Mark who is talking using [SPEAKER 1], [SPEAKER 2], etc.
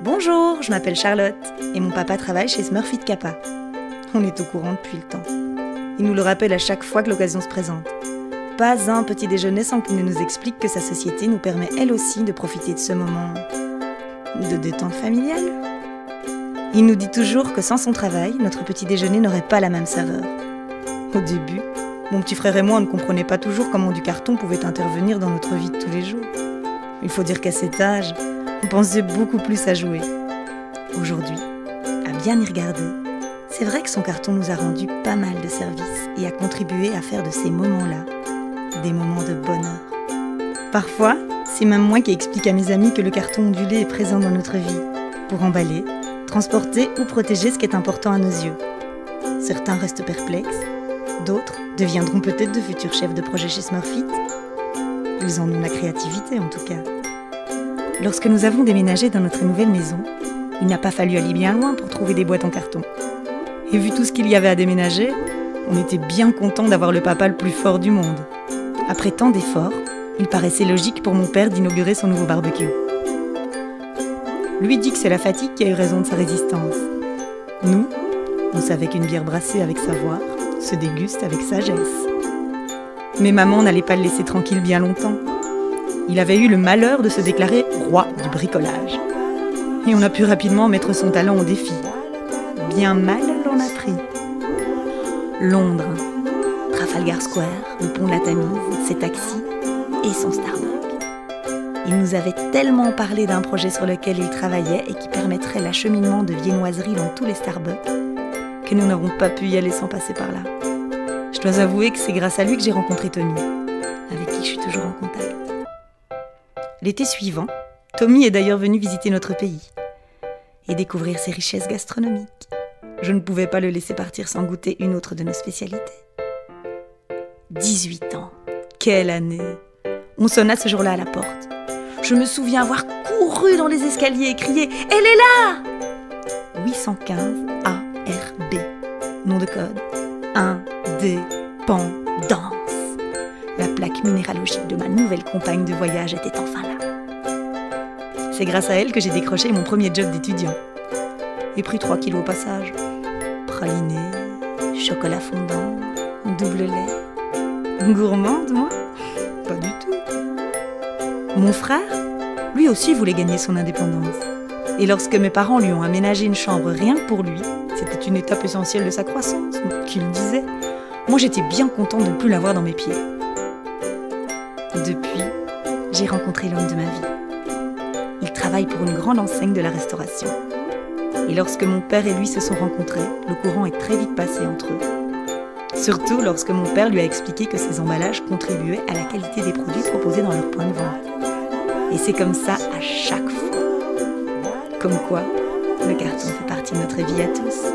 [SPEAKER 1] Bonjour, je m'appelle Charlotte et mon papa travaille chez Smurfit Kappa. On est au courant depuis le temps. Il nous le rappelle à chaque fois que l'occasion se présente. Pas un petit déjeuner sans qu'il ne nous explique que sa société nous permet elle aussi de profiter de ce moment de détente familiale. Il nous dit toujours que sans son travail, notre petit déjeuner n'aurait pas la même saveur. Au début, mon petit frère et moi ne comprenaient pas toujours comment du carton pouvait intervenir dans notre vie de tous les jours. Il faut dire qu'à cet âge, on pensait beaucoup plus à jouer. Aujourd'hui, à bien y regarder, c'est vrai que son carton nous a rendu pas mal de services et a contribué à faire de ces moments-là des moments de bonheur. Parfois, c'est même moi qui explique à mes amis que le carton ondulé est présent dans notre vie pour emballer, transporter ou protéger ce qui est important à nos yeux. Certains restent perplexes, d'autres deviendront peut-être de futurs chefs de projet chez Smurfit. Ils en ont la créativité en tout cas. Lorsque nous avons déménagé dans notre nouvelle maison, il n'a pas fallu aller bien loin pour trouver des boîtes en carton. Et vu tout ce qu'il y avait à déménager, on était bien content d'avoir le papa le plus fort du monde. Après tant d'efforts, il paraissait logique pour mon père d'inaugurer son nouveau barbecue. Lui dit que c'est la fatigue qui a eu raison de sa résistance. Nous, on savait qu'une bière brassée avec savoir se déguste avec sagesse. Mais maman n'allait pas le laisser tranquille bien longtemps. Il avait eu le malheur de se déclarer roi du bricolage. Et on a pu rapidement mettre son talent au défi. Bien mal l'on a pris. Londres, Trafalgar Square, le pont de la Tamise, ses taxis et son Starbucks. Il nous avait tellement parlé d'un projet sur lequel il travaillait et qui permettrait l'acheminement de viennoiseries dans tous les Starbucks que nous n'avons pas pu y aller sans passer par là. Je dois avouer que c'est grâce à lui que j'ai rencontré Tommy, avec qui je suis toujours en contact. L'été suivant, Tommy est d'ailleurs venu visiter notre pays et découvrir ses richesses gastronomiques. Je ne pouvais pas le laisser partir sans goûter une autre de nos spécialités. 18 ans, quelle année! On sonna ce jour-là à la porte. Je me souviens avoir couru dans les escaliers et crié « Elle est là !» 815 ARB, nom de code, indépendance. La plaque minéralogique de ma nouvelle compagne de voyage était enfin là. C'est grâce à elle que j'ai décroché mon premier job d'étudiant. Et pris 3 kilos au passage. Praliné, chocolat fondant, double lait. Gourmande, moi? Pas du tout. Mon frère, lui aussi voulait gagner son indépendance. Et lorsque mes parents lui ont aménagé une chambre rien que pour lui, c'était une étape essentielle de sa croissance, qu'il disait. Moi, j'étais bien contente de ne plus l'avoir dans mes pieds. Depuis, j'ai rencontré l'homme de ma vie. Il travaille pour une grande enseigne de la restauration. Et lorsque mon père et lui se sont rencontrés, le courant est très vite passé entre eux. Surtout lorsque mon père lui a expliqué que ces emballages contribuaient à la qualité des produits proposés dans leur point de vente. Et c'est comme ça à chaque fois. Comme quoi, le carton fait partie de notre vie à tous.